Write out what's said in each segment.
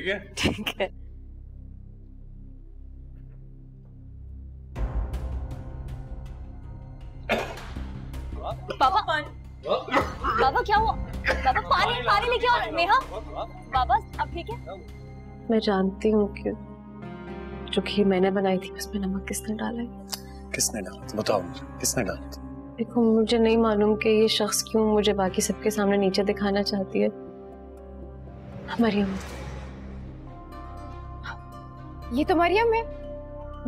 है? ठीक है। पापा पापा क्या हुआ? पापा पानी पानी लेके आओ। नेहा पापा आप ठीक है? मैं जानती हूँ कि जो खीर मैंने बनाई थी उसमें नमक किसने डाला है? किसने डाला था? बताओ मुझे, किसने डाला था? देखो मुझे नहीं मालूम कि ये शख्स क्यों मुझे बाकी सबके सामने नीचे दिखाना चाहती है। मरियम। ये तो मरियम है।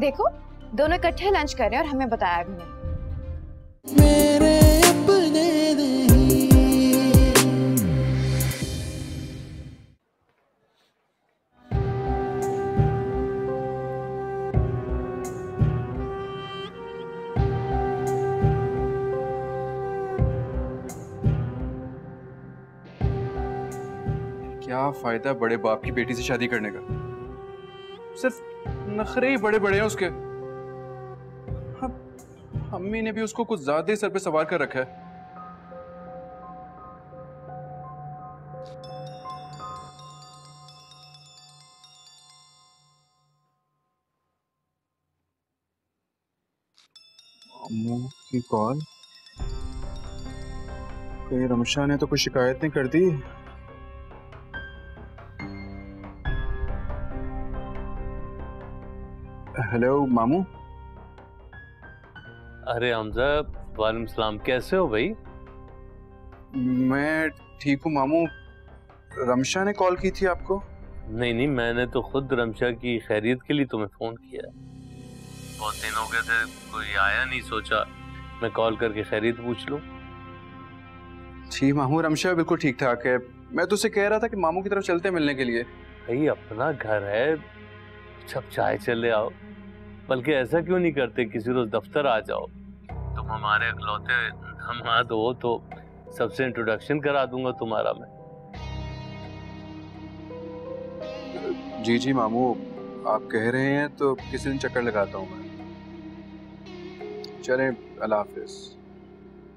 देखो दोनों इकट्ठे लंच कर रहे हैं और हमें बताया भी नहीं। मेरे अपने नहीं। क्या फायदा बड़े बाप की बेटी से शादी करने का? सिर्फ नखरे ही बड़े बड़े हैं उसके। अम्मी ने भी उसको कुछ ज्यादा ही सर पे सवार कर रखा है। अम्मू की कॉल। कहीं रमशा ने तो कुछ शिकायत नहीं कर दी? हेलो मामू। अरे हमजा, वालेकुम सलाम। कैसे हो भाई? मैं ठीक हूँ मामू। रमशा ने कॉल की थी आपको? नहीं नहीं, मैंने तो खुद रमशा की खैरियत के लिए तुम्हें फोन किया। बहुत दिन हो गए थे, कोई आया नहीं, सोचा मैं कॉल करके खैरियत पूछ लूं। जी मामू, रमशा बिल्कुल ठीक ठाक है। मैं तो उसे कह रहा था कि मामू की तरफ चलते हैं मिलने के लिए। भाई अपना घर है, छप चाय चले आओ। बल्कि ऐसा क्यों नहीं करते, किसी रोज दफ्तर आ जाओ। तुम हमारे इकलौते दामाद हो तो सबसे इंट्रोडक्शन करा दूंगा तुम्हारा मैं। जी जी मामू, आप कह रहे हैं तो किसी दिन चक्कर लगाता हूँ मैं। चलें, अल्लाह हाफिज।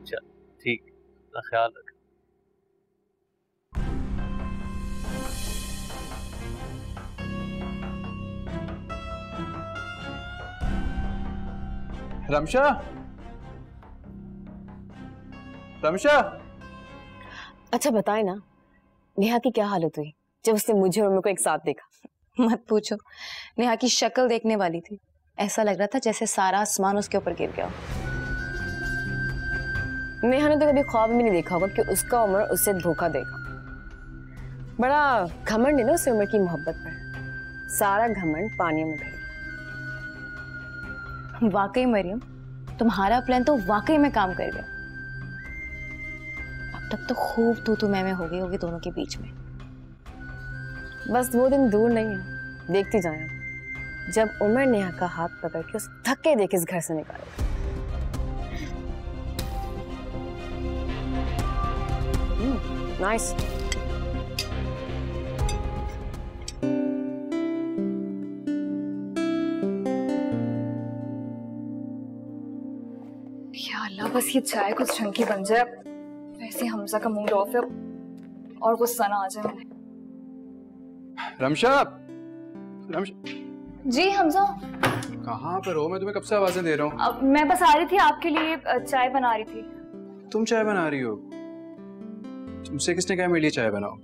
चल ठीक, अपना ख्याल रख। रमशा, रमशा। अच्छा बताए ना, नेहा की क्या हालत हुई जब उसने मुझे और मेरे को एक साथ देखा? मत पूछो, नेहा की शक्ल देखने वाली थी। ऐसा लग रहा था जैसे सारा आसमान उसके ऊपर गिर गया। नेहा ने तो कभी ख्वाब में नहीं देखा होगा कि उसका उम्र उससे धोखा देगा। बड़ा घमंड है ना उस उम्र की मोहब्बत पर। सारा घमंड पानी में बह गया। वाकई मरियम, तुम्हारा प्लान तो वाकई में काम कर गया। अब तक तो खूब तू मैं हो गई होगी दोनों के बीच में। बस वो दिन दूर नहीं है, देखती जाए जब उमर नेहा का हाथ पकड़ के उस धक्के देके इस घर से निकालेगा। नाइस। या अल्लाह, बस ये चाय कुछ ढंग की बन जाए। वैसे हमजा का मूड ऑफ है और गुस्सा ना आ जाए मैंने। रमशा, रमशा। जी हमजा। कहाँ पर हो? मैं तुम्हें कब से आवाजें दे रहा हूँ। मैं बस आ रही थी, आपके लिए चाय बना रही थी। तुम चाय बना रही हो? तुमसे किसने कहा मेरे लिए चाय बनाओ?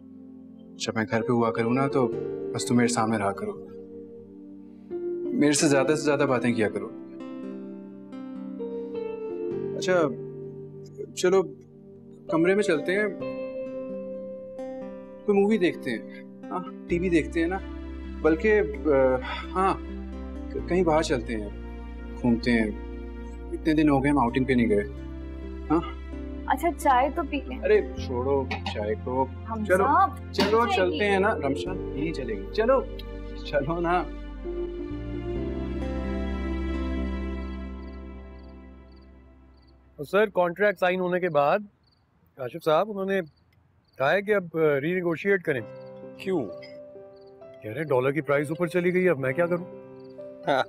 जब मैं घर पे हुआ करूँ ना तो बस तुम मेरे सामने रहा करो, मेरे से ज्यादा बातें किया करो। अच्छा चलो कमरे में चलते हैं, कोई मूवी देखते हैं। हाँ, टीवी देखते हैं ना। बल्कि हाँ, कहीं बाहर चलते हैं, घूमते हैं। इतने दिन हो गए हम आउटिंग पे नहीं गए। हाँ अच्छा चाय तो पी लें। अरे छोड़ो चाय को, चलो चलो चलते हैं ना। रमशा यही चलेगी, चलो चलो ना। सर कॉन्ट्रैक्ट साइन होने के बाद काशिफ साहब उन्होंने कहा है कि अब रीनेगोशिएट करें। क्यों? कह रहे डॉलर की प्राइस ऊपर चली गई, अब मैं क्या करूं? हाँ,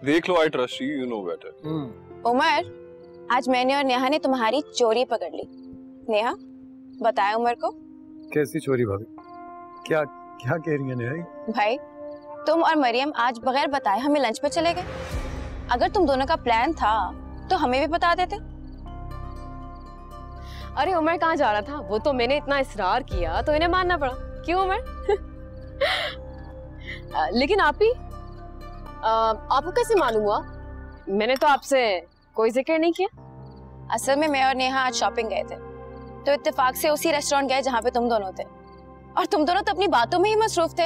देख लो, I trust you, you know better. Umar, आज मैंने और नेहा ने तुम्हारी चोरी पकड़ ली। नेहा, बताया उमर को। कैसी चोरी भाभी? क्या क्या कह रही है नेहा? भाई तुम और मरियम आज बगैर बताए हमें लंच पे चले गए। अगर तुम दोनों का प्लान था तो हमें भी बता देते। अरे उमर कहाँ जा रहा था? वो तो मैंने इतना इसरार किया तो इन्हें मानना पड़ा। क्यों उमर? लेकिन आप ही आपको कैसे मालूम हुआ? मैंने तो आपसे कोई जिक्र नहीं किया। असल में मैं और नेहा आज शॉपिंग गए थे तो इत्तेफाक से उसी रेस्टोरेंट गए जहाँ पे तुम दोनों थे, और तुम दोनों तो अपनी बातों में ही मसरूफ थे,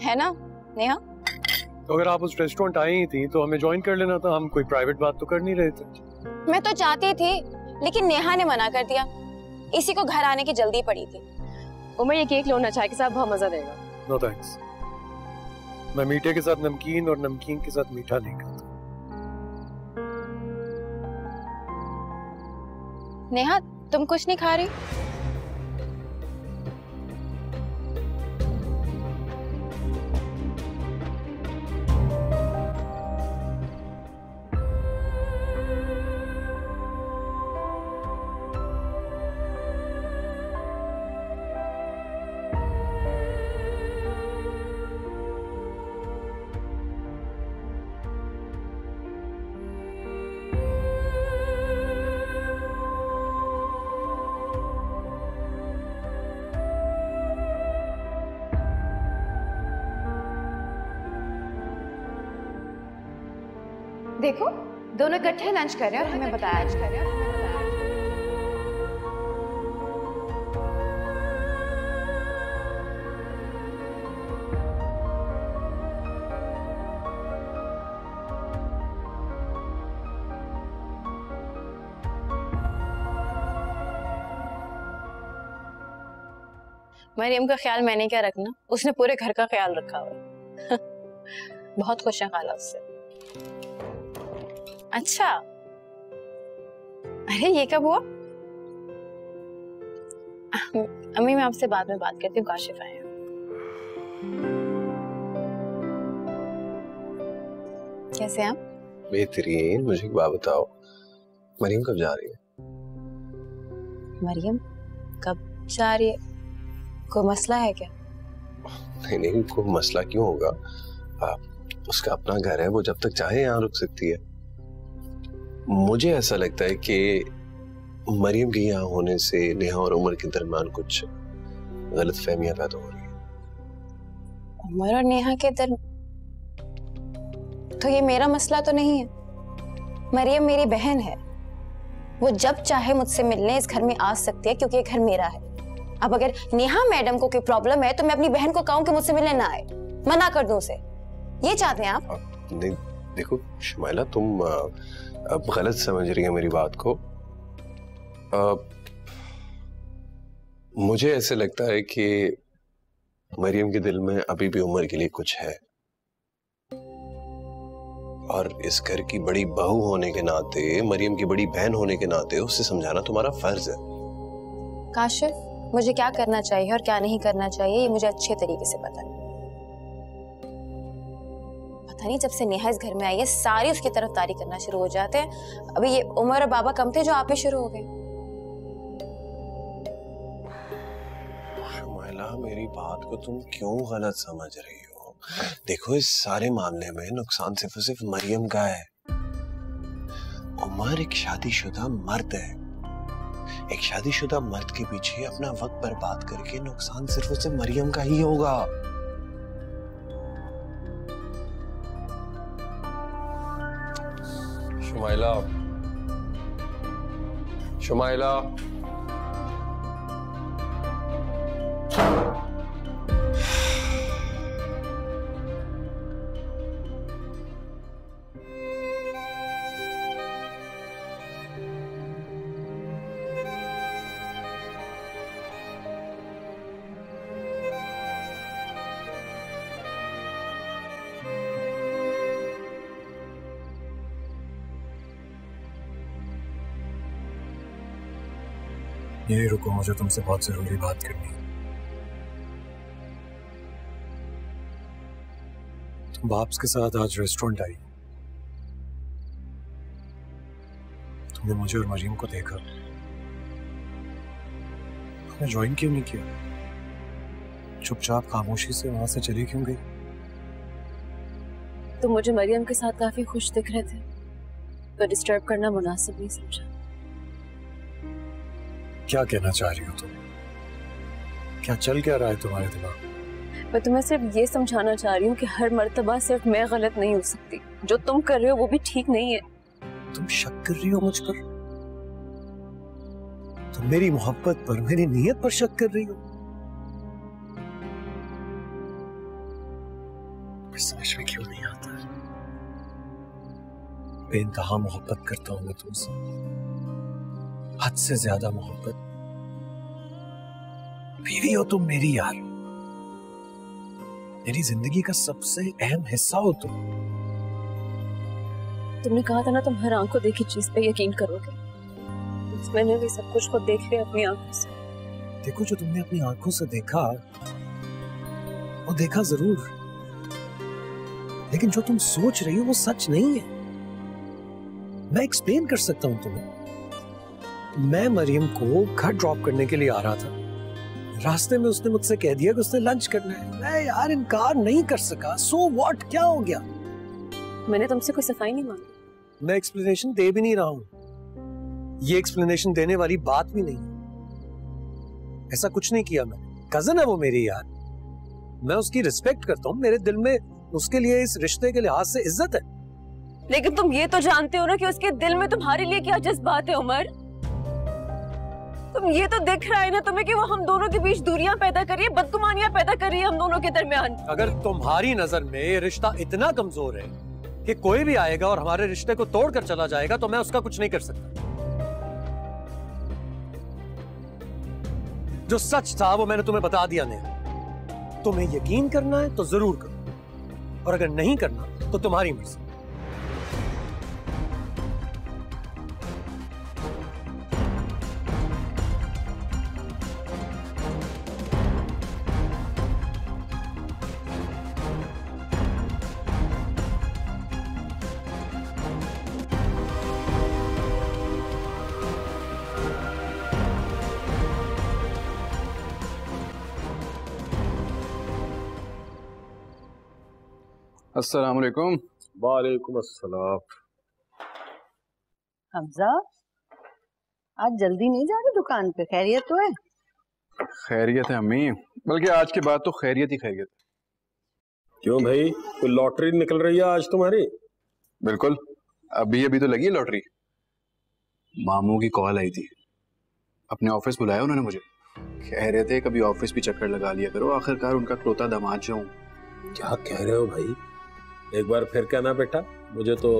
है ना नेहा? तो अगर आप उस रेस्टोरेंट आई ही थी तो हमें ज्वाइन कर लेना था, हम कोई प्राइवेट बात तो कर नहीं रहे थे। मैं तो चाहती थी लेकिन नेहा ने मना कर दिया, इसी को घर आने की जल्दी पड़ी थी। उमर ये केक लो ना, चाय के साथ बहुत मजा देगा। नो थैंक्स, मैं मीठे के साथ नमकीन और नमकीन के साथ मीठा नहीं खाता। नेहा तुम कुछ नहीं खा रही? देखो दोनों इकट्ठे लंच कर रहे हैं और हमें बताया मरियम का ख्याल मैंने क्या रखना, उसने पूरे घर का ख्याल रखा हुआ। बहुत खुश है खाला उससे। अच्छा, अरे ये कब हुआ? अम्मी मैं आपसे बाद में बात करती हूँ, काशिफ आए हैं। कैसे हैं आप? बेहतरीन। मुझे एक बात बताओ, मरियम कब जा रही है? मरियम कब जा रही है? कोई मसला है क्या? नहीं नहीं, कोई मसला क्यों होगा? उसका अपना घर है, वो जब तक चाहे यहाँ रुक सकती है। मुझे ऐसा लगता है कि मरियम के यहाँ होने से नेहा और उमर के दरमियान कुछ गलतफहमियां पैदा हो रही है। उमर और नेहा के तो ये मेरा मसला तो नहीं है। मरियम मेरी बहन है, वो जब चाहे मुझसे मिलने इस घर में आ सकती है क्योंकि ये घर मेरा है। अब अगर नेहा मैडम को कोई प्रॉब्लम है तो मैं अपनी बहन को कहूँ कि मुझसे मिलने ना आए, मना कर दूं उसे, ये चाहते हैं आप? नहीं देखो शुमाइला, तुम अब गलत समझ रही है मेरी बात को। मुझे ऐसे लगता है कि मरियम के दिल में अभी भी उमर के लिए कुछ है, और इस घर की बड़ी बहू होने के नाते, मरियम की बड़ी बहन होने के नाते उसे समझाना तुम्हारा फर्ज है। काशिफ, मुझे क्या करना चाहिए और क्या नहीं करना चाहिए ये मुझे अच्छे तरीके से पता है। पता नहीं जब से नेहा इस घर में आई है सारी उसकी तरफदारी करना शुरू हो जाते हैं। अभी ये उमर और बाबा कम थे जो आप ही शुरू हो गए। शुमाइला, मेरी बात को तुम क्यों गलत समझ रही हो? देखो इस सारे मामले में नुकसान सिर्फ और सिर्फ मरियम का है। उमर एक शादीशुदा मर्द है, एक शादीशुदा मर्द के पीछे अपना वक्त बर्बाद करके नुकसान सिर्फ और सिर्फ मरियम का ही होगा। शुमाइला, शुमाइला, यही रुको, मुझे तुमसे बहुत जरूरी बात करनी है। तुम बाप्स के साथ आज रेस्टोरेंट आई, तुमने मुझे और मरियम को देखा, तुमने ज्वाइन क्यों नहीं किया? चुपचाप खामोशी से वहां से चली क्यों गई? तुम मुझे मरियम के साथ काफी खुश दिख रहे थे, तो डिस्टर्ब करना मुनासिब नहीं समझा। क्या कहना चाह रही हो तुम? क्या चल क्या रहा है तुम्हारे दिमाग में? मैं तुम्हें सिर्फ ये समझाना चाह रही हूँ कि हर मर्तबा सिर्फ मैं गलत नहीं हो सकती। जो तुम कर रहे हो वो भी ठीक नहीं है। तुम शक कर रही हो मुझ पर? तुम मेरी मोहब्बत पर, मेरी नीयत पर शक कर रही हो? समझ में क्यों नहीं आता? बेइंतहा मोहब्बत करता हूं मैं तुमसे, हद से ज्यादा मोहब्बत। बीवी हो तुम मेरी यार, मेरी जिंदगी का सबसे अहम हिस्सा हो तुम। तुमने कहा था ना तुम हर आंखों देखी चीज पे यकीन करोगे। मैंने भी सब कुछ को देख लिया अपनी आंखों से। देखो, जो तुमने अपनी आंखों से देखा वो देखा जरूर, लेकिन जो तुम सोच रही हो वो सच नहीं है। मैं एक्सप्लेन कर सकता हूं तुम्हें। मैं मरियम को घर ड्रॉप करने के लिए आ रहा था। रास्ते में उसने मुझसे कह दिया कि उसने लंच करना है। मैं यार इनकार नहीं कर सका। सो व्हाट, क्या हो गया? मैंने तुमसे कोई सफाई नहीं मांगी। मैं एक्सप्लेनेशन दे भी नहीं रहा हूं। ये एक्सप्लेनेशन देने वाली बात भी नहीं। ऐसा कुछ नहीं किया मैंने। कजन है वो मेरी यार, मैं उसकी रिस्पेक्ट करता हूँ। मेरे दिल में उसके लिए, इस रिश्ते के लिहाज से इज्जत है। लेकिन तुम ये तो जानते हो ना कि उसके दिल में तुम्हारे लिए क्या जज्बात है उमर। तुम ये तो दिख रहा है ना तुम्हें कि वो हम दोनों के बीच दूरियां पैदा कर रही है, बदगुमानियां पैदा कर रही है हम दोनों के दरमियान। अगर तुम्हारी नजर में ये रिश्ता इतना कमजोर है कि कोई भी आएगा और हमारे रिश्ते को तोड़कर चला जाएगा, तो मैं उसका कुछ नहीं कर सकता। जो सच था वो मैंने तुम्हें बता दिया। नहीं, तुम्हें यकीन करना है तो जरूर करो, और अगर नहीं करना तो तुम्हारी मर्जी। अस्सलाम वालेकुम। वालेकुम अस्सलाम। हमजा, आज जल्दी नहीं जा रहे दुकान पे? खैरियत तो है? खैरियत है अम्मी, बल्कि आज के बाद तो खैरियत ही खैरियत। क्यों भाई, कोई लॉटरी निकल रही है आज तुम्हारी? बिल्कुल, अभी अभी तो लगी है लॉटरी। मामू की कॉल आई थी, अपने ऑफिस बुलाया उन्होंने मुझे। कह रहे थे कभी ऑफिस भी चक्कर लगा लिया करो, आखिरकार उनका इकलौता दामाद जो हूं। क्या कह रहे हो भाई? एक बार फिर कहना बेटा, मुझे तो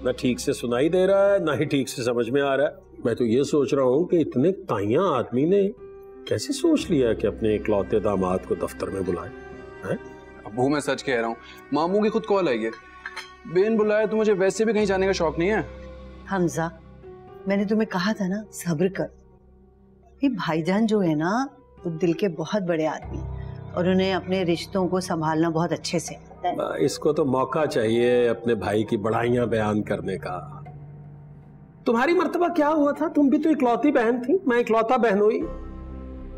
ना ठीक से सुनाई दे रहा है ना ही ठीक से समझ में आ रहा है। मैं तो ये सोच रहा हूँ कि इतने ताइया आदमी ने कैसे सोच लिया कि अपने इकलौते दामाद को दफ्तर में बुलाए हैं? अबू मैं सच कह रहा हूँ, मामू की खुद कॉल आई है। बेन बुलाया तो मुझे वैसे भी कहीं जाने का शौक नहीं है। हमजा, मैंने तुम्हें कहा था ना, सब्र कर। ये भाईजान जो है ना, वो दिल के बहुत बड़े आदमी, और उन्हें अपने रिश्तों को संभालना बहुत अच्छे से आता है। इसको तो मौका चाहिए अपने भाई की बड़ाइयां बयान करने का। तुम्हारी मर्तबा क्या हुआ था? तुम भी तो इकलौती बहन थी, मैं इकलौता बहनोई।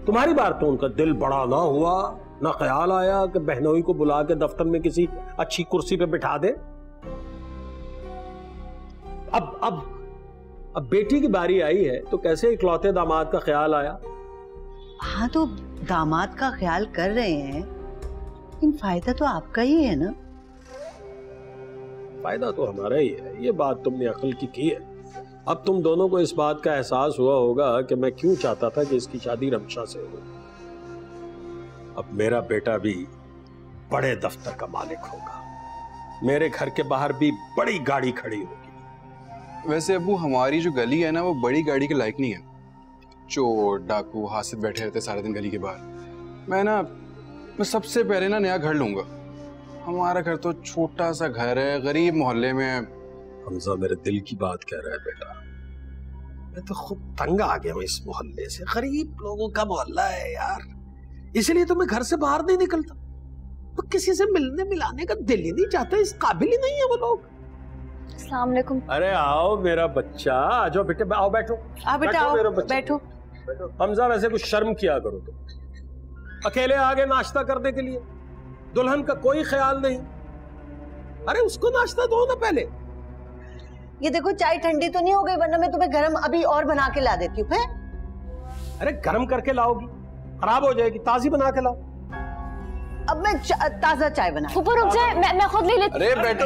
तुम्हारी बार तो उनका दिल बड़ा ना हुआ, ना ख्याल आया कि बहनोई को बुला के दफ्तर में किसी अच्छी कुर्सी पे बिठा दे। अब बेटी की बारी आई है तो कैसे इकलौते दामाद का ख्याल आया? हाँ, तो दामाद का ख्याल कर रहे हैं, लेकिन फायदा तो आपका ही है ना। फायदा तो हमारा ही है, ये बात तुमने अक्ल की है। अब तुम दोनों को इस बात का एहसास हुआ होगा कि मैं क्यों चाहता था कि इसकी शादी रमशा से हो। अब मेरा बेटा भी बड़े दफ्तर का मालिक होगा, मेरे घर के बाहर भी बड़ी गाड़ी खड़ी होगी। वैसे अबू, हमारी जो गली है ना, वो बड़ी गाड़ी के लायक नहीं है। चोर डाकू हासिल बैठे रहते सारे दिन गली के बाहर। मैं सबसे पहले ना नया घर लूंगा। हमारा घर तो छोटा सा घर है, गरीब मोहल्ले में। हमजा मेरे दिल की बात कह रहा है बेटा, मैं तो खुद तंग आ गया हूँ इस मोहल्ले से। गरीब लोगों का मोहल्ला है यार, इसलिए तो मैं घर से बाहर नहीं निकलता। तो किसी से मिलने मिलाने का दिल ही नहीं चाहता, इस काबिल ही नहीं है वो लोग। अस्सलाम वालेकुम। अरे आओ मेरा बच्चा, आ जाओ बेटे, आओ बैठो। बेटा आओ, बैठो। हमजा वैसे कुछ शर्म किया करो तुम। अकेले आ गए नाश्ता करने के लिए, दुल्हन का कोई ख्याल नहीं। अरे उसको नाश्ता दो ना पहले। ये देखो चाय ठंडी तो नहीं हो गई, वरना मैं तुम्हें गरम अभी और बना के ला देती हूँ। अरे गरम करके लाओगी, खराब हो जाएगी, ताजी बना के लाओ। अब मैं ताजा चाय बना। फूफा रुक जाए, मैं खुद ले लेती। अरे बैठो।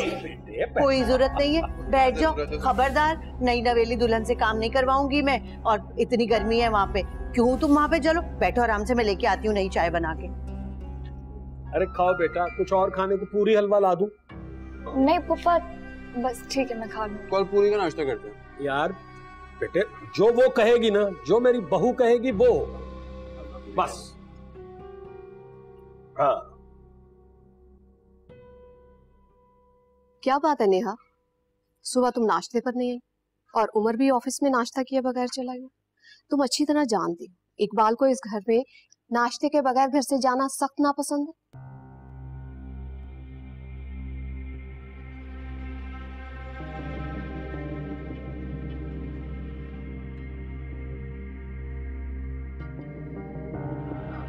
कोई जरूरत नहीं है, बैठ जाओ। खबरदार, नई नवेली दुल्हन से काम नहीं करवाऊंगी मैं। और इतनी गर्मी है वहाँ पे, क्यों तुम वहाँ पे? चलो बैठो आराम से, मैं लेके आती हूँ नई चाय बना के। अरे खाओ बेटा, कुछ और खाने को पूरी हलवा ला दूं? नहीं फूफा, बस ठीक है, मैं खा लूंगी। कल पूरी का नाश्ता करते हैं। यार बेटे, जो वो कहेगी ना, जो मेरी बहू कहेगी वो बस। हाँ। क्या बात है नेहा, सुबह तुम नाश्ते पर नहीं आई और उमर भी ऑफिस में नाश्ता किए बगैर चला गया। तुम अच्छी तरह जानती हो इकबाल को इस घर में नाश्ते के बगैर घर से जाना सख्त नापसंद है।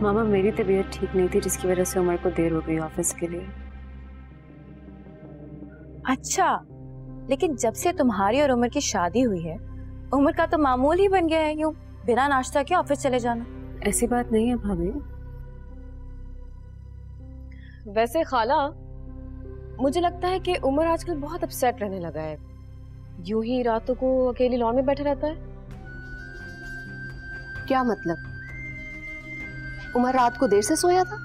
मामा मेरी तबीयत ठीक नहीं थी, जिसकी वजह से उमर को देर हो गई ऑफिस के लिए। अच्छा, लेकिन जब से तुम्हारी और उमर की शादी हुई है, उमर का तो मामूल ही बन गया है यूं बिना नाश्ता के ऑफिस चले जाना। ऐसी बात नहीं है भाभी। वैसे खाला, मुझे लगता है कि उमर आजकल बहुत अपसेट रहने लगा है। यूं ही रातों को अकेली लॉन में बैठा रहता है। क्या मतलब? उमर रात को देर से सोया था?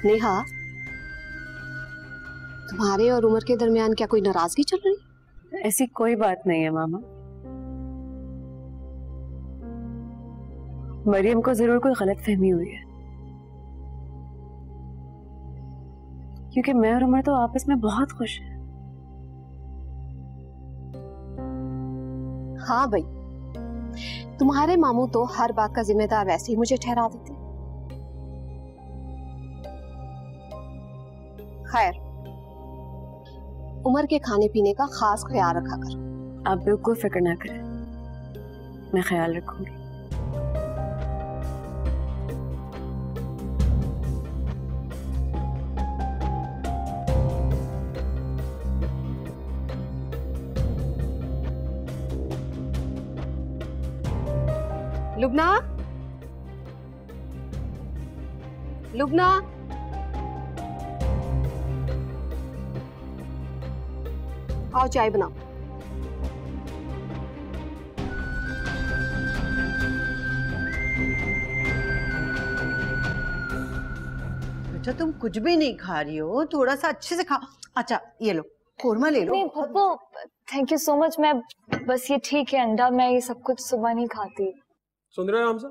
नेहा, तुम्हारे और उमर के दरमियान क्या कोई नाराजगी चल रही? ऐसी कोई बात नहीं है मामा। मरियम को जरूर कोई गलतफहमी हुई है, क्योंकि मैं और उमर तो आपस में बहुत खुश हैं। हाँ भाई, तुम्हारे मामू तो हर बात का जिम्मेदार वैसे ही मुझे ठहरा देते। खैर, उमर के खाने पीने का खास ख्याल रखा करो। आप बिल्कुल फिक्र ना करें, मैं ख्याल रखूंगी। लुबना, लुबना, आओ चाय बनाओ। बेटा तुम कुछ भी नहीं खा रही हो, थोड़ा सा अच्छे से खा। अच्छा ये लो, कोरमा ले लो। नहीं Pappu, thank you so much. मैं बस ये ठीक है, अंडा मैं ये सब कुछ सुबह नहीं खाती। सुन रहे हो हमजा,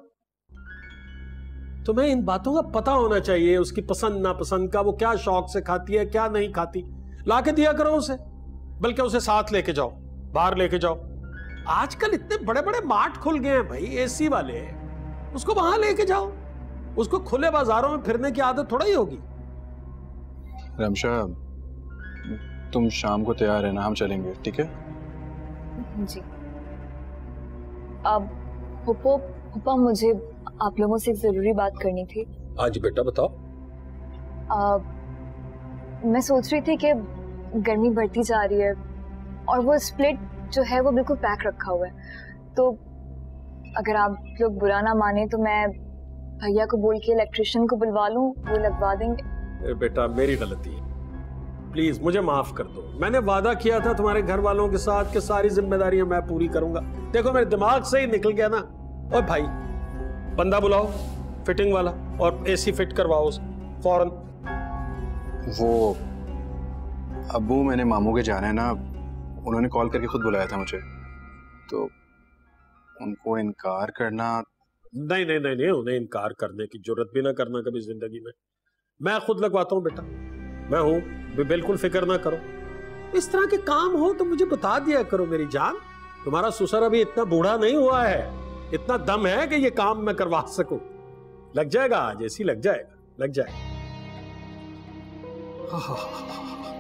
तुम्हें इन बातों का पता होना चाहिए, उसकी पसंद नापसंद का, वो क्या शौक से खाती है क्या नहीं खाती। ला के दिया करो उसे, बल्कि उसे साथ लेके जाओ, बाहर लेके जाओ। आजकल इतने बड़े बड़े मार्ट खुल गए हैं भाई, एसी वाले, उसको वहां लेके जाओ। उसको खुले बाजारों में फिरने की आदत थोड़ा ही होगी। रमशा, तुम शाम को तैयार है ना, हम चलेंगे, ठीक है? जी। अब पापा, मुझे आप लोगों से एक जरूरी बात करनी थी। हाँ जी बेटा, बताओ। मैं सोच रही थी कि गर्मी बढ़ती जा रही है और वो स्प्लिट जो है वो बिल्कुल पैक रखा हुआ है, तो अगर आप लोग बुरा ना माने तो मैं भैया को बोल के इलेक्ट्रिशियन को बुलवा लूं, वो लगवा देंगे। बेटा मेरी गलती है, प्लीज मुझे माफ कर दो। मैंने वादा किया था तुम्हारे घर वालों के साथ कि सारी जिम्मेदारियां मैं पूरी करूंगा। देखो मेरे दिमाग से ही निकल गया ना। और भाई, बंदा बुलाओ फिटिंग वाला और एसी फिट करवाओ उसे फौरन। वो अब्बू मैंने मामू के जाना है ना, उन्होंने कॉल करके खुद बुलाया था मुझे, तो उनको इनकार करना। नहीं नहीं नहीं नहीं, उन्हें इनकार करने की जरूरत भी ना करना कभी जिंदगी में। मैं खुद लगवाता हूँ बेटा, मैं हूँ, बिल्कुल फिक्र ना करो। इस तरह के काम हो तो मुझे बता दिया करो मेरी जान। तुम्हारा ससुर अभी इतना बूढ़ा नहीं हुआ है, इतना दम है कि ये काम मैं करवा सकूं। लग जाएगा, आज ऐसी लग जाएगा, लग जाएगा।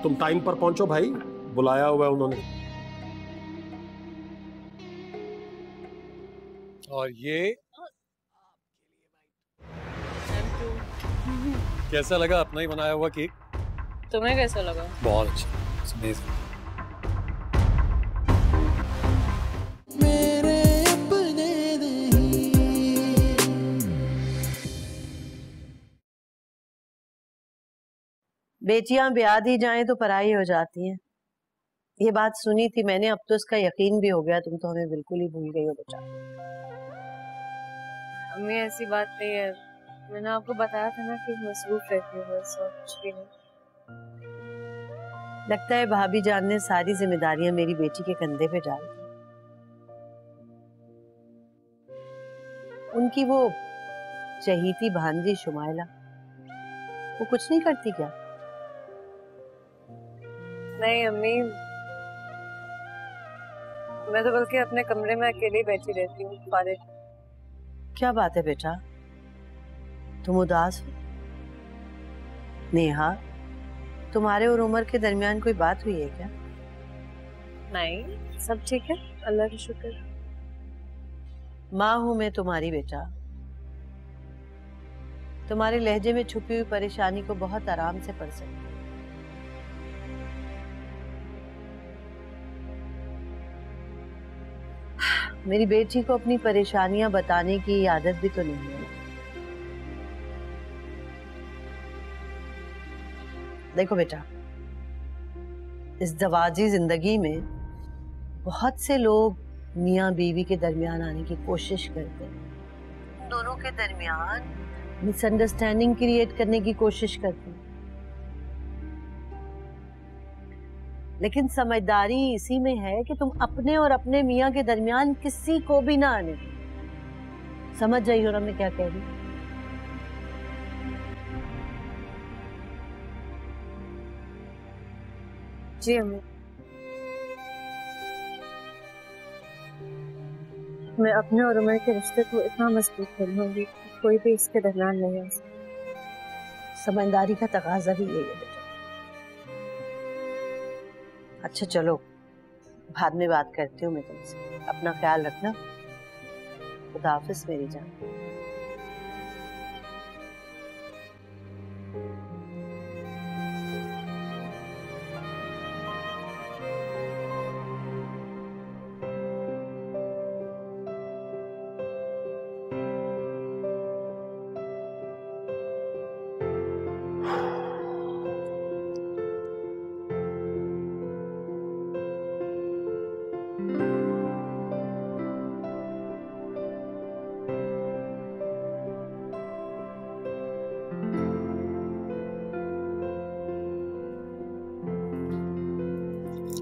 तुम टाइम पर पहुंचो भाई, बुलाया हुआ है उन्होंने। और ये कैसा लगा अपना ही बनाया हुआ केक? तुम्हें कैसा लगा? बहुत अच्छा, amazing। मेरे अपने नहीं। बेटियां ब्याह दी जाएं तो पराई हो जाती हैं। ये बात सुनी थी मैंने, अब तो इसका यकीन भी हो गया। तुम तो हमें बिल्कुल ही भूल गई हो बेटा। अम्मी ऐसी बात नहीं है, मैंने आपको बताया था ना कि मसरूफ रहती हूँ बस, और कुछ भी नहीं। लगता है भाभी जान ने सारी जिम्मेदारियां मेरी बेटी के कंधे पे डाल दी। उनकी वो चहीती भांजी शुमाइला, वो कुछ नहीं करती क्या? नहीं अम्मी, मैं तो बल्कि अपने कमरे में अकेली बैठी रहती हूँ फारिग। क्या बात है बेटा, तुम उदास हो? नेहा, तुम्हारे और उमर के दरमियान कोई बात हुई है क्या? नहीं, सब ठीक है, अल्लाह का शुक्र। माँ हूं मैं तुम्हारी बेटा, तुम्हारे लहजे में छुपी हुई परेशानी को बहुत आराम से पढ़ सकती हूँ। मेरी बेटी को अपनी परेशानियां बताने की आदत भी तो नहीं है। देखो बेटा, इस दवाजी जिंदगी में बहुत से लोग मियाँ बीवी के दरमियान आने की कोशिश करते हैं, दोनों के दरमियान मिसअंडरस्टैंडिंग क्रिएट करने की कोशिश करते हैं। लेकिन समझदारी इसी में है कि तुम अपने और अपने मियाँ के दरमियान किसी को भी ना आने दो। समझ रही हो ना मैं क्या कह रही हूँ? जी अम्मी, मैं अपने और उमर के रिश्ते को इतना मजबूत कर लूंगी कि कोई भी इसके दरमियान नहीं आ सकता। समझदारी का तकाजा भी यही है बेटा। अच्छा चलो, बाद में बात करती हूँ मैं तुमसे। अपना ख्याल रखना। खुदा हाफिज मेरी जान।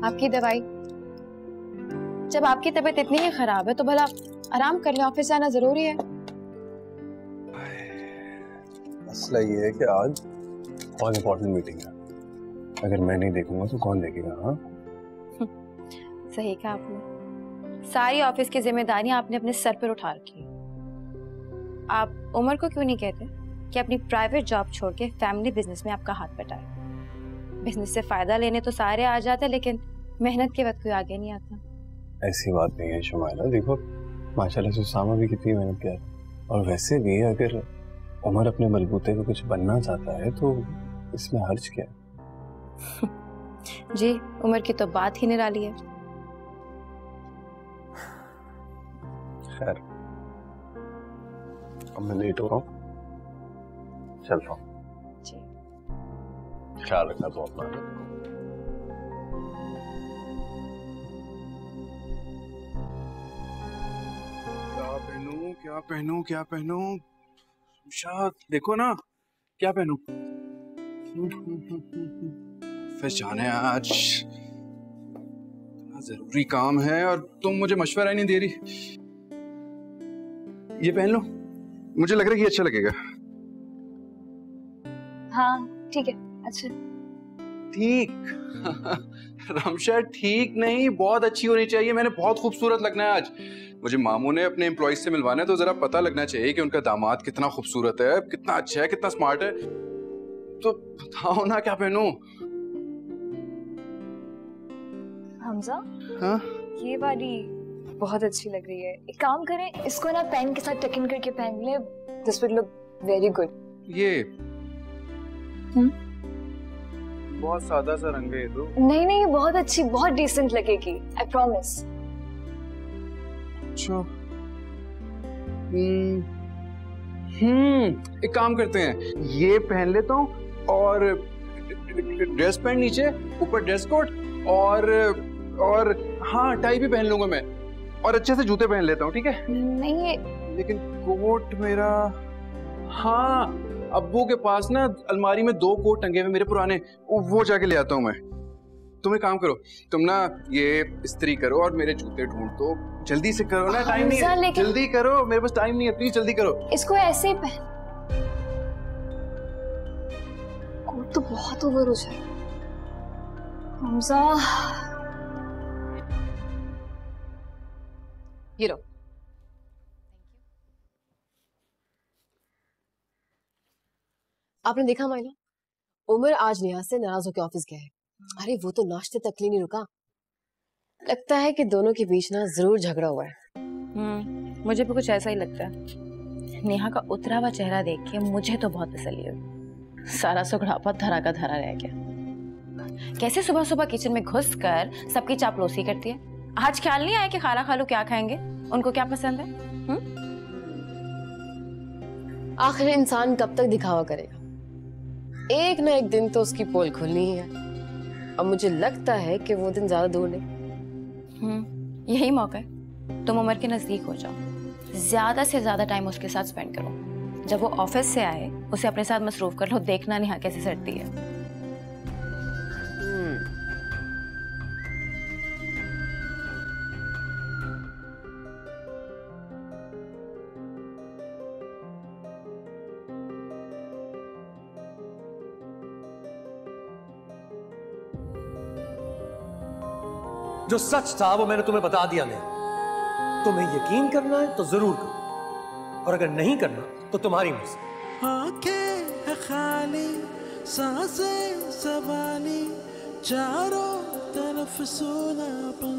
आपकी दवाई। जब आपकी तबीयत इतनी ही खराब है तो भला आराम कर ले, ऑफिस जाना जरूरी है। मसला ये है कि आज बहुत इंपॉर्टेंट मीटिंग है, अगर मैं नहीं देखूंगा तो कौन देखेगा? हाँ सही कहा आपने, सारी ऑफिस की जिम्मेदारियां आपने अपने सर पर उठा रखी। आप उमर को क्यों नहीं कहते कि अपनी प्राइवेट जॉब छोड़ के फैमिली बिजनेस में आपका हाथ बटाए? बिजनेस से फायदा लेने तो सारे आ जाते, लेकिन मेहनत के वक्त कोई आगे नहीं आता। ऐसी बात नहीं है शुमाइला, देखो माशाल्लाह से उसामा भी कितनी मेहनत किया, और वैसे भी अगर उमर अपने बलबूते पे कुछ बनना चाहता है तो इसमें हर्ज क्या है? जी उमर की तो बात ही निराली है। खैर अब मैं लेट हो रहा हूँ, चल रहा हूँ। ख्याल रखना तो अपना। क्या पहनूं क्या पहनूं? शायद देखो ना क्या पहनूं। फिर जाने आज इतना जरूरी काम है और तुम मुझे मशवरा ही नहीं दे रही। ये पहन लो, मुझे लग रहा है कि अच्छा लगेगा। हाँ ठीक है, अच्छा ठीक रमशा ठीक नहीं, बहुत अच्छी होनी चाहिए। मैंने बहुत खूबसूरत लगना है आज। मुझे मामू ने अपने एम्प्लॉइज से मिलवाना है, तो जरा पता लगना चाहिए कि उनका दामाद कितना खूबसूरत है, कितना अच्छा है, कितना स्मार्ट है। तो बताओ ना क्या पहनूं? हमजा, हाँ? ये वाली बहुत अच्छी लग रही है। एक काम करें, इसको ना पेन के साथ टक इन करके पहन ले, this will look very good. ये बहुत सादा सा रंग है ये तो। नहीं नहीं, बहुत अच्छी, बहुत डिसेंट लगेगी, आई प्रॉमिस। अच्छा एक काम करते हैं, ये पहन लेता हूँ और ड्रेस पैंट नीचे, ऊपर ड्रेस कोट और हाँ टाई भी पहन लूंगा मैं, और अच्छे से जूते पहन लेता हूँ, ठीक है? नहीं लेकिन कोट मेरा, हाँ अब्बू के पास ना अलमारी में 2 कोट टंगे हुए मेरे पुराने, वो जाके ले आता हूँ मैं। तुम एक काम करो, तुम ना ये इस्त्री करो और मेरे जूते ढूंढ दो, जल्दी से करो ना, टाइम नहीं है, जल्दी करो, मेरे पास टाइम नहीं है, प्लीज जल्दी करो। इसको ऐसे ही पहन, कोट तो बहुत ओवर हो जाए। हमजा, ये लो। आपने देखा मायना, उमर आज नेहा से नाराज होकर ऑफिस गया है। अरे वो तो नाश्ते तक नहीं रुका। लगता है कि दोनों के बीच ना जरूर झगड़ा हुआ है। मुझे भी कुछ ऐसा ही लगता है। नेहा का उतरा हुआ चेहरा देख के मुझे तो बहुत तसल्ली हुई। सारा सुगड़ापा धरा का धरा रह गया। कैसे सुबह सुबह किचन में घुसकर सबकी चापलूसी करती है। आज ख्याल नहीं आया कि खाला खालू क्या खाएंगे, उनको क्या पसंद है? आखिर इंसान कब तक दिखावा करेगा? एक ना एक दिन तो उसकी पोल खुलनी ही है। अब मुझे लगता है कि वो दिन ज्यादा दूर नहीं। यही मौका है, तुम उमर के नजदीक हो जाओ, ज्यादा से ज्यादा टाइम उसके साथ स्पेंड करो। जब वो ऑफिस से आए उसे अपने साथ मसरूफ कर लो, देखना नेहा कैसे सड़ती है। जो सच था वो मैंने तुम्हें बता दिया। नहीं तुम्हें यकीन करना है तो जरूर करो, और अगर नहीं करना तो तुम्हारी मर्जी। आंखें है खाली, सांसें सवाली, चारों तरफ सोनापन,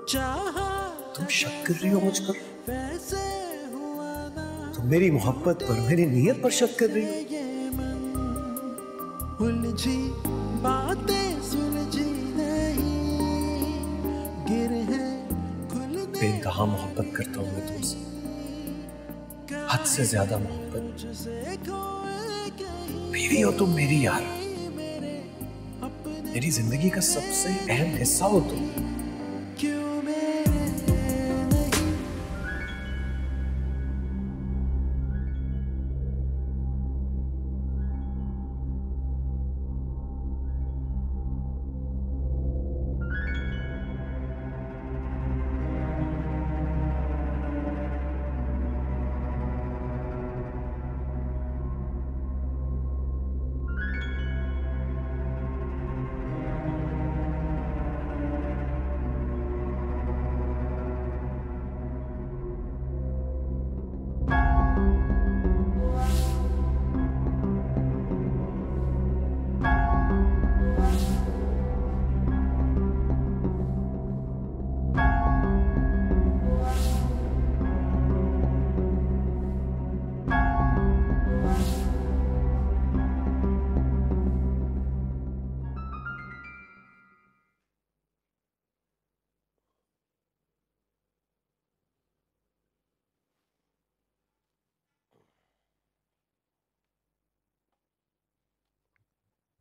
चाहा तुम शक कर रही हो मुझ पर? तुम मेरी मोहब्बत पर, मेरी नीयत पर शक कर रही हो? उलझी बातें सुलझी नहीं, गिर है बेइंतहा मोहब्बत करता हूं मैं तुमसे, हद से ज्यादा मोहब्बत। बीवी हो तुम मेरी यार, मेरी जिंदगी का सबसे अहम हिस्सा हो तुम।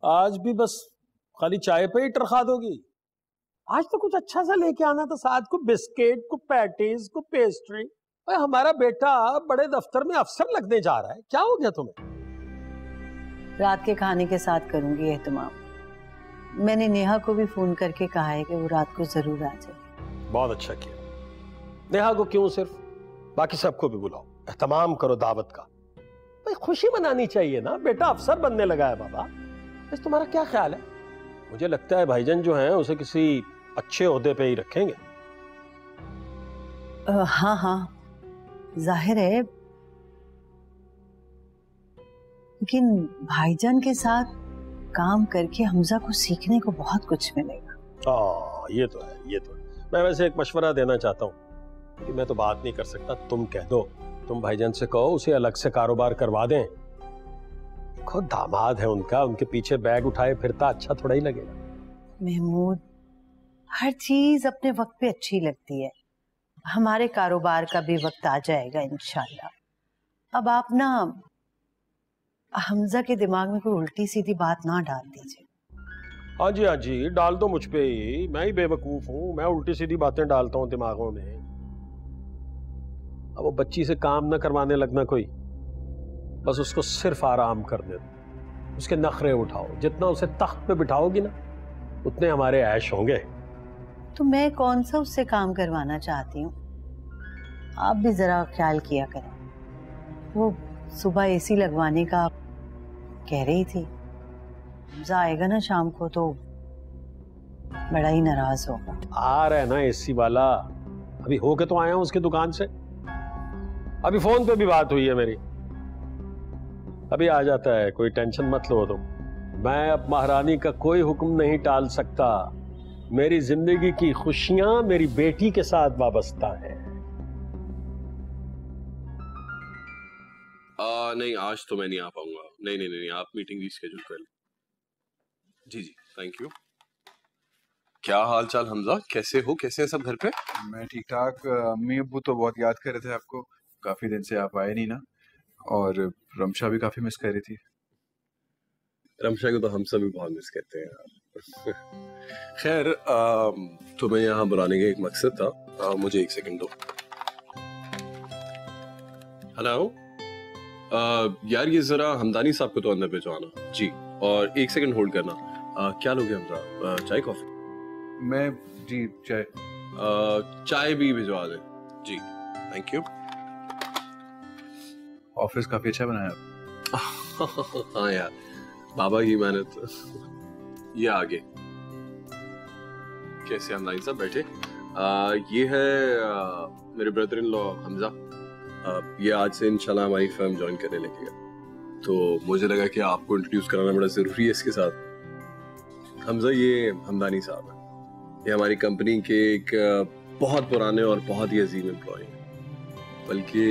आज भी बस खाली चाय पे ही टरखा दोगी? आज तो कुछ अच्छा सा लेके आना था साथ, को बिस्किट, को पैटीज, को पेस्ट्री। भाई हमारा बेटा बड़े दफ्तर में अफसर लगने जा रहा है, क्या हो गया तुम्हें? रात के खाने के साथ करूंगी एहतमाम। मैंने नेहा को भी फोन करके कहा है कि वो रात को जरूर आ जाए। बहुत अच्छा किया। नेहा को क्यों सिर्फ, बाकी सबको भी बुलाओ, एहतमाम करो दावत का। भाई खुशी मनानी चाहिए ना, बेटा अफसर बनने लगा है। बाबा बस तुम्हारा क्या ख्याल है? मुझे लगता है भाईजान जो हैं उसे किसी अच्छे ओहदे पे ही रखेंगे। हाँ हाँ जाहिर है, लेकिन भाईजान के साथ काम करके हमजा को सीखने को बहुत कुछ मिलेगा। ये तो है, ये तो है। मैं वैसे एक मशवरा देना चाहता हूँ कि मैं तो बात नहीं कर सकता, तुम कह दो, तुम भाईजान से कहो उसे अलग से कारोबार करवा दें। खुद दामाद है उनका, उनके पीछे बैग उठाए फिरता अच्छा थोड़ा ही लगेगा। महमूद, हर चीज अपने वक्त पे अच्छी लगती है। हमारे कारोबार का भी वक्त आ जाएगा इंशाल्लाह। अब आप ना हमजा के दिमाग में कोई उल्टी सीधी बात ना डाल दीजिए। हाँ जी, डाल दो मुझ पे ही, मैं ही बेवकूफ हूँ, मैं उल्टी सीधी बातें डालता हूँ दिमागों में। अब वो बच्ची से काम न करवाने लगना कोई, बस उसको सिर्फ आराम करने दो, उसके नखरे उठाओ, जितना उसे तख्त पे बिठाओगी ना उतने हमारे ऐश होंगे। तो मैं कौन सा उससे काम करवाना चाहती हूँ, आप भी जरा ख्याल किया करें। वो सुबह एसी लगवाने का कह रही थी, हमजा आएगा ना शाम को तो बड़ा ही नाराज होगा। आ रहा है ना एसी वाला, अभी होके तो आया हूं उसकी दुकान से, अभी फोन पे भी बात हुई है मेरी, अभी आ जाता है, कोई टेंशन मत लो तुम। मैं अब महारानी का कोई हुक्म नहीं टाल सकता, मेरी जिंदगी की खुशियां मेरी बेटी के साथ वाबस्ता है। नहीं, आज तो मैं नहीं आ पाऊंगा। नहीं, आप मीटिंग रीशेड्यूल कर लें। जी, थैंक यू। क्या हाल चाल हमजा, कैसे हो, कैसे हैं सब घर पे? मैं ठीक ठाक। अम्मी अब्बू तो बहुत याद कर रहे थे आपको, काफी दिन से आप आए नहीं ना, और रमशा भी काफी मिस कर रही थी। रमशा को तो हम सब भी बहुत मिस करते हैं यार। खैर, तुम्हें यहाँ बुलाने का एक मकसद था, मुझे एक सेकंड दो। हेलो यार, ये जरा हमदानी साहब को तो अंदर भिजवाना जी, और एक सेकंड होल्ड करना। क्या लोगे हमजा, चाय कॉफी? मैं जी चाय। चाय भी भिजवा दें जी, थैंक यू। ऑफिस काफी अच्छा बनाया आप। हाँ यार, बाबा की मेहनत। ये आगे कैसे हमदानी साहब बैठे। ये है मेरे ब्रदर इन लॉ हमजा, ये आज से इंशाल्लाह हमारी फर्म ज्वाइन करने लगेगा, तो मुझे लगा कि आपको इंट्रोड्यूस कराना बड़ा जरूरी है इसके साथ। हमजा, ये हमदानी साहब है, ये हमारी कंपनी के एक बहुत पुराने और बहुत ही अजीम एम्प्लॉय, बल्कि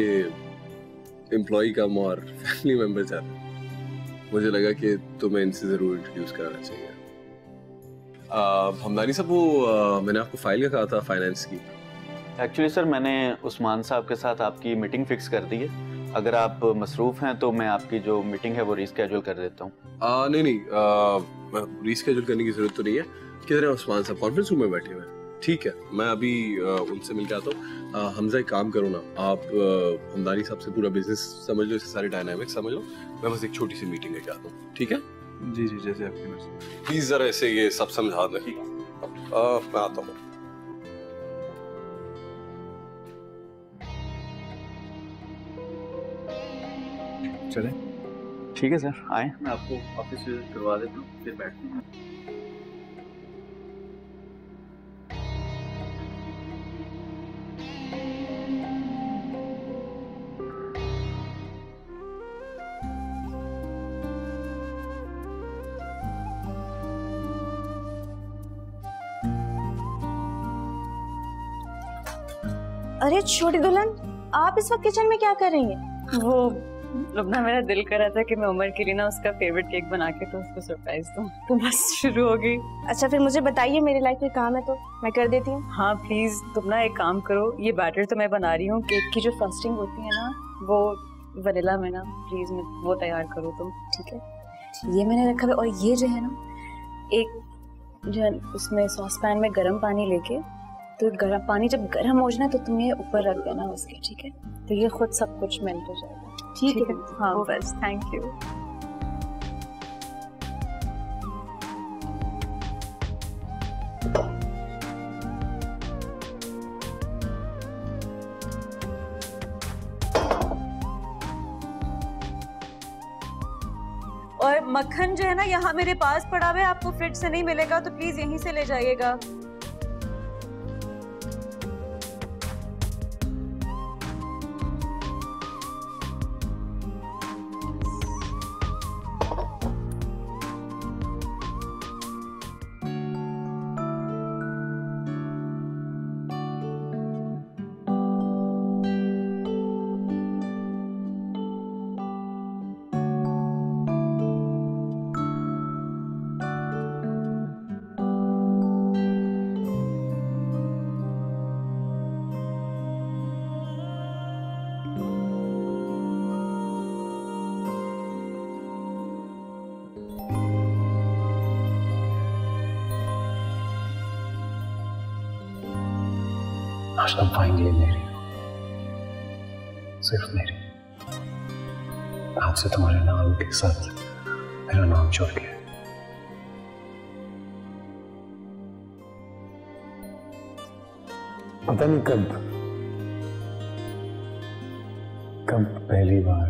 एम्प्लॉय कम और फैमिली मेंबर ज़्यादा। मुझे लगा कि तुम्हें इनसे जरूर इंट्रोड्यूस कराना चाहिए। हमदानी साहब, वो मैंने आपको फाइल का कहा था फाइनेंस की। एक्चुअली सर, मैंने उस्मान साहब के साथ आपकी मीटिंग फिक्स कर दी है। अगर आप मसरूफ़ हैं तो मैं आपकी जो मीटिंग है वो रीस्केड्यूल कर देता हूँ। नहीं, रीस्केड्यूल करने की जरूरत तो नहीं है। किधर है उस्मान साहब? कॉन्फ्रेंस रूम में बैठे हुए हैं। ठीक है, मैं अभी उनसे मिल के आता हूँ। हमजा, एक काम करो ना, आप हमदानी साहब से पूरा बिजनेस समझ लो, इसके सारे डायनामिक्स समझ लो, मैं बस एक छोटी सी मीटिंग लेके आता हूँ। ठीक है जी, जैसे आपकी मर्जी। प्लीज जरा ऐसे ये सब समझा दें। मैं आता हूँ। चलें? ठीक है सर, आए, मैं आपको ऑफिस विजिट करवा देता हूँ, फिर बैठते हैं। अरे छोटी दुल्हन, आप इस वक्त किचन में क्या कर रही हैं? वो लुबना, मेरा दिल कर रहा था कि मैं उमर के लिए ना उसका फेवरेट केक बना के तो उसको सरप्राइज दूं, तो बस शुरू हो गई। अच्छा, फिर मुझे बताइए, मेरी लाइफ में काम है तो मैं कर देती हूँ। हाँ प्लीज लुबना, एक काम करो, ये बैटर तो मैं बना रही हूँ, केक की जो फ्रस्टिंग होती है ना वो वनीला में ना, प्लीज वो तैयार करो तुम, ठीक है? ये मैंने रखा है, और ये जो है ना, एक जो है उसमें सॉस पैन में गर्म पानी लेके, तो गर्म पानी जब गर्म हो जाए तो तुम ये ऊपर रख देना उसके, ठीक है? तो ये खुद सब कुछ मेल्ट हो जाएगा। ठीक है? हाँ बस, थैंक यू। और मक्खन जो है ना यहाँ मेरे पास पड़ा हुआ है, आपको फ्रिज से नहीं मिलेगा तो प्लीज यहीं से ले जाइएगा। आज तुम फाइनली मेरी हो, सिर्फ मेरी। आज से तुम्हारे नाम के साथ मेरा नाम जोड़ गया। पता नहीं कब पहली बार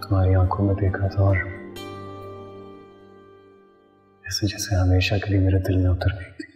तुम्हारी आंखों में देखा था और ऐसे जैसे हमेशा के लिए मेरे दिल में उतर गई थी।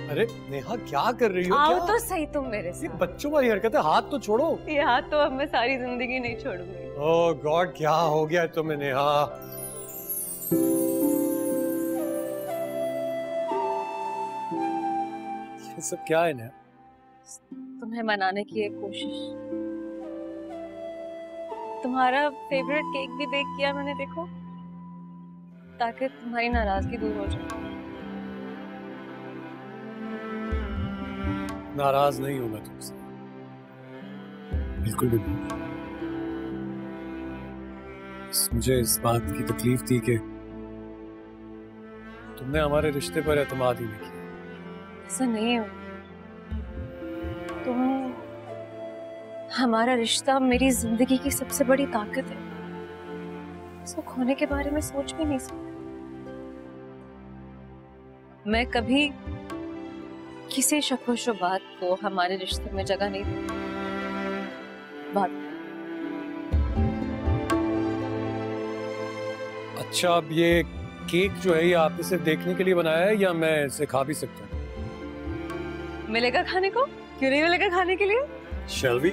अरे नेहा क्या कर रही हो? आओ क्या? तो सही तुम मेरे साथ। ये बच्चों वाली हरकत है, हाथ तो छोड़ो। ये हाथ तो अब मैं सारी जिंदगी नहीं छोड़ूंगी। ओह गॉड, क्या हो गया तुम्हें नेहा? ये सब क्या है नेहा? तुम्हें मनाने की एक कोशिश। तुम्हारा फेवरेट केक भी बेक किया मैंने, देखो, ताकि तुम्हारी नाराजगी दूर हो जाए। नाराज नहीं हूं मैं तुमसे, बिल्कुल भी नहीं। मुझे इस बात की तकलीफ थी कि तुमने हमारे रिश्ते पर एतमाद ही नहीं किया। ऐसा नहीं हो तुम। हमारा रिश्ता मेरी जिंदगी की सबसे बड़ी ताकत है। इसको खोने के बारे में सोच भी नहीं सकती। मैं कभी किसी शक व शुबात को हमारे रिश्ते में जगह नहीं दी। बात अच्छा, अब ये केक जो है ये आपने सिर्फ देखने के लिए बनाया है या मैं इसे खा भी सकता हूँ? मिलेगा खाने को? क्यों नहीं मिलेगा खाने के लिए? Shall we?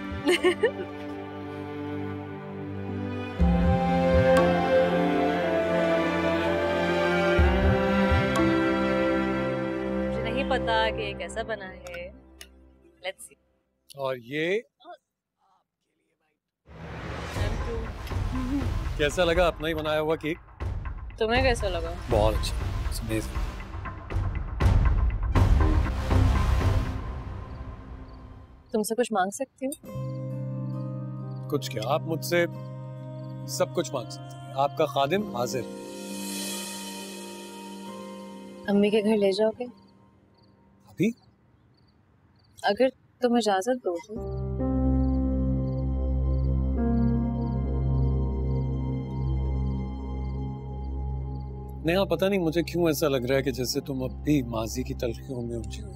मुझे नहीं पता कि ये कैसा बना है। Let's see. और ये कैसा लगा अपना ही बनाया हुआ केक? तुम्हें कैसा लगा? बहुत अच्छा, It's amazing. तुमसे कुछ मांग सकती हूँ? कुछ क्या, आप मुझसे सब कुछ मांग सकते हैं। आपका खादिम हाजिर। अम्मी के घर ले जाओगे? अभी? अगर तुम इजाजत दो तो। नेहा, पता नहीं मुझे क्यों ऐसा लग रहा है कि जैसे तुम अब भी माजी की तलखियों में उलझी हुई।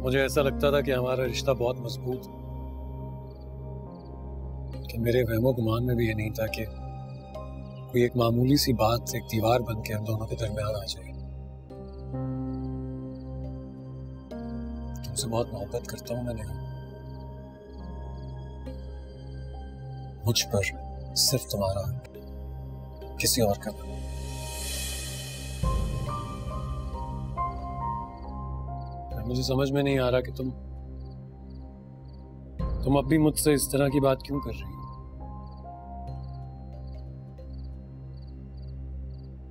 मुझे ऐसा लगता था कि हमारा रिश्ता बहुत मजबूत है, कि मेरे वहमो गुमान में भी ये नहीं था कि कोई एक मामूली सी बात एक दीवार बन के हम दोनों के दरमियान आ जाए। तुमसे बहुत मोहब्बत करता हूं मैंने। मुझ पर सिर्फ तुम्हारा, किसी और का नहीं। मुझे समझ में नहीं आ रहा कि तुम अब भी मुझसे इस तरह की बात क्यों कर रही हो?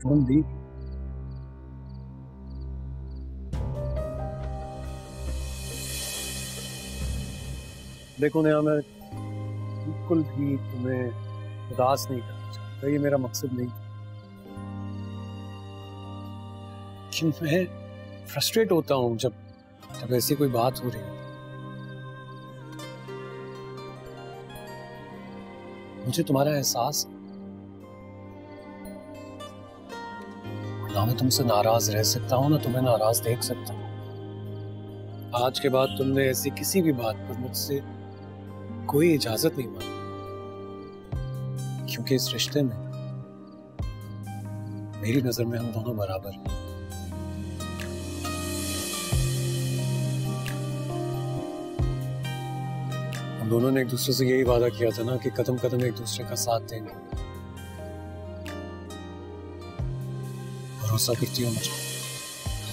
तुम भी देखो नेहा, मैं बिल्कुल भी तुम्हें उदास नहीं करना चाहता, ये मेरा मकसद नहीं। क्यों मैं फ्रस्ट्रेट होता हूं जब ऐसी कोई बात हो रही है। मुझे तुम्हारा एहसास है, ना मैं तुमसे नाराज रह सकता हूं ना तुम्हें नाराज देख सकता हूं। आज के बाद तुमने ऐसी किसी भी बात पर मुझसे कोई इजाजत नहीं मांगी, क्योंकि इस रिश्ते में मेरी नजर में हम दोनों बराबर हैं। हम दोनों ने एक दूसरे से यही वादा किया था ना कि कदम कदम एक दूसरे का साथ देंगे। भरोसा करती हो मुझे?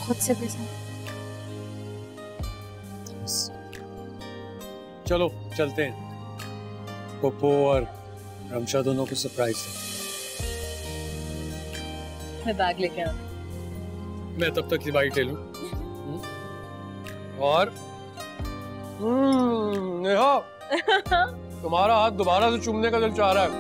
खुद से भी। चलो चलते हैं। पप्पो और रमशा दोनों को सरप्राइज दे। मैं बैग लेके आ। मैं तब तक दवाई ले लूं। और नेहा तुम्हारा हाथ दोबारा से चूमने का दिल चाह रहा है।